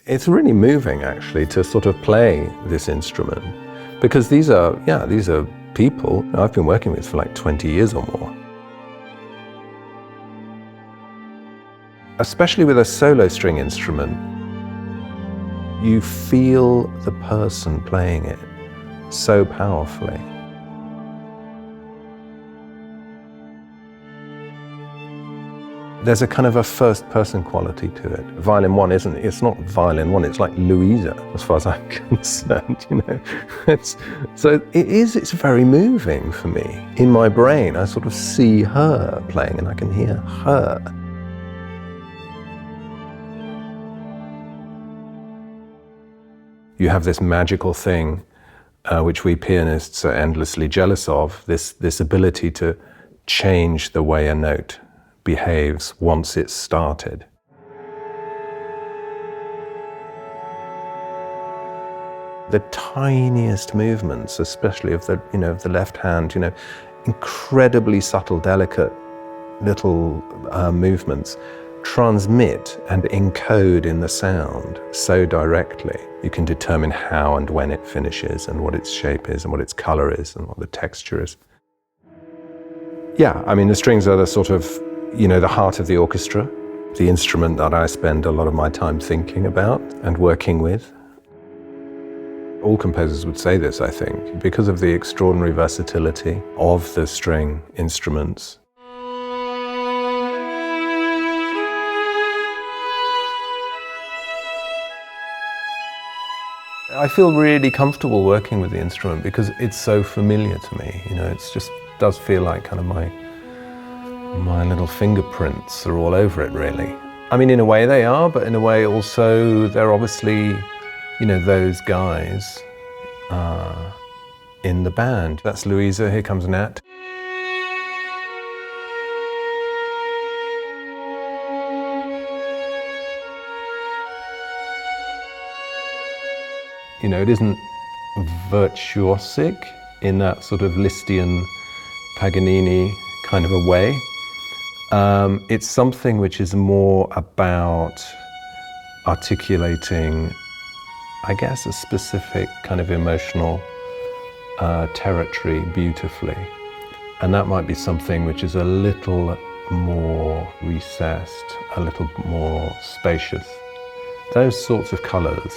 It's really moving, actually, to sort of play this instrument, because these are people I've been working with for like 20 years or more. Especially with a solo string instrument, you feel the person playing it so powerfully. There's a kind of a first-person quality to it. Violin one it's not violin one, it's like Louisa, as far as I'm concerned, you know. It's very moving for me. In my brain, I sort of see her playing and I can hear her. You have this magical thing, which we pianists are endlessly jealous of, this ability to change the way a note behaves once it's started. The tiniest movements, especially of the left hand, incredibly subtle, delicate little movements, transmit and encode in the sound so directly. You can determine how and when it finishes and what its shape is and what its color is and what the texture is. Yeah, I mean, the strings are the sort of, the heart of the orchestra, the instrument that I spend a lot of my time thinking about and working with. All composers would say this, I think, because of the extraordinary versatility of the string instruments. I feel really comfortable working with the instrument because it's so familiar to me. It just does feel like kind of my little fingerprints are all over it, really. I mean, in a way they are, but in a way also they're obviously, those guys in the band. That's Louisa, here comes Nat. It isn't virtuosic in that sort of Lisztian, Paganini kind of a way. It's something which is more about articulating, I guess, a specific kind of emotional territory beautifully. And that might be something which is a little more recessed, a little more spacious. Those sorts of colors,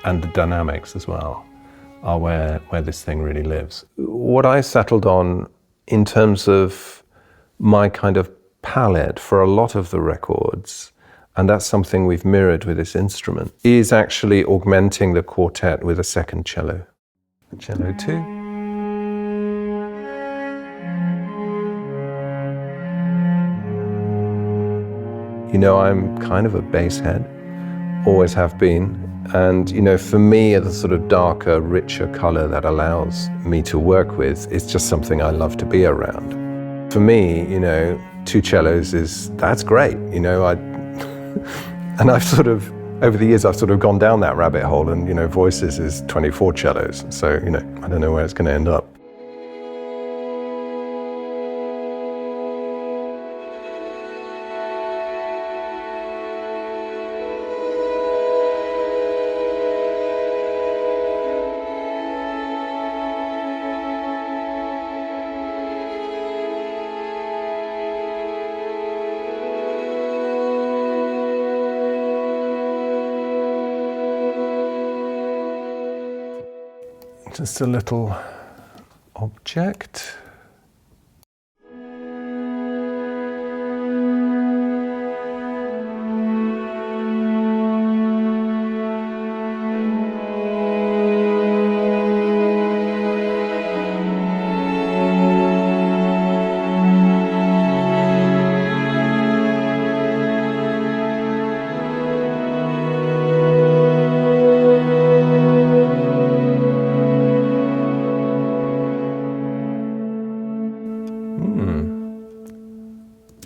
and the dynamics as well, are where this thing really lives. What I settled on in terms of my kind of palette for a lot of the records, and that's something we've mirrored with this instrument, is actually augmenting the quartet with a second cello. The cello too. I'm kind of a bass head, always have been. And, for me, the sort of darker, richer color that allows me to work with is just something I love to be around. For me, 2 cellos that's great, and I've sort of, over the years, I've sort of gone down that rabbit hole and, voices is 24 cellos. So, I don't know where it's going to end up. Just a little object.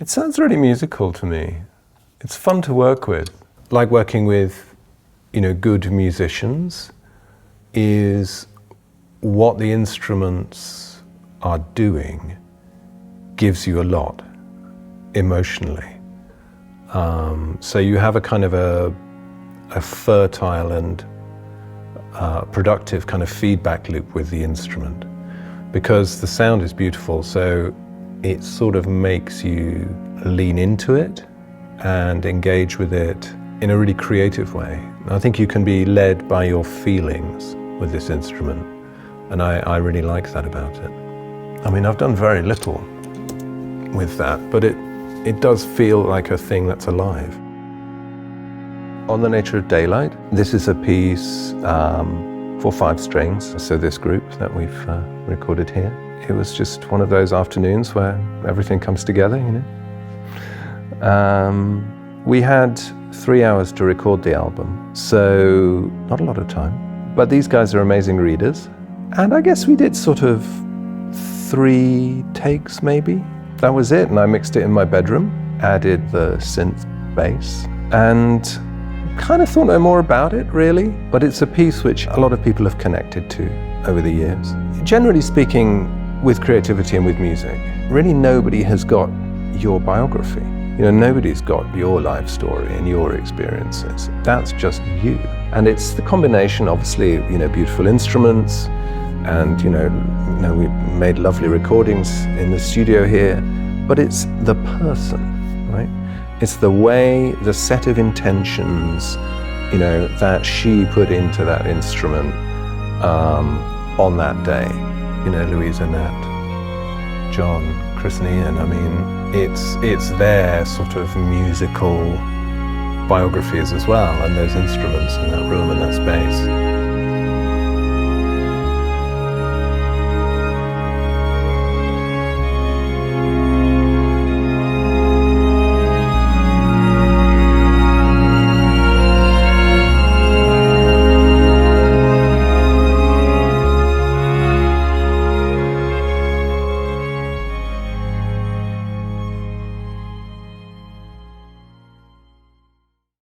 It sounds really musical to me. It's fun to work with. Like working with, good musicians is what the instruments are doing gives you a lot emotionally. So you have a kind of a fertile and productive kind of feedback loop with the instrument, because the sound is beautiful, so it sort of makes you lean into it and engage with it in a really creative way. I think you can be led by your feelings with this instrument, and I really like that about it. I mean, I've done very little with that, but it does feel like a thing that's alive. On the Nature of Daylight, this is a piece for 5 strings, so this group that we've recorded here. It was just one of those afternoons where everything comes together, you know. We had 3 hours to record the album, so not a lot of time. But these guys are amazing readers, and I guess we did sort of 3 takes maybe. That was it, and I mixed it in my bedroom, added the synth bass, and kind of thought no more about it really, but it's a piece which a lot of people have connected to over the years. Generally speaking, with creativity and with music, really nobody has got your biography. You know, nobody's got your life story and your experiences. That's just you. And it's the combination, obviously, you know, beautiful instruments, and you know, we made lovely recordings in the studio here, but it's the person, right? It's the way, the set of intentions, you know, that she put into that instrument on that day. You know, Louisa, Nat, John, Chris and Ian. I mean, it's their sort of musical biographies as well, and those instruments in that room and that space.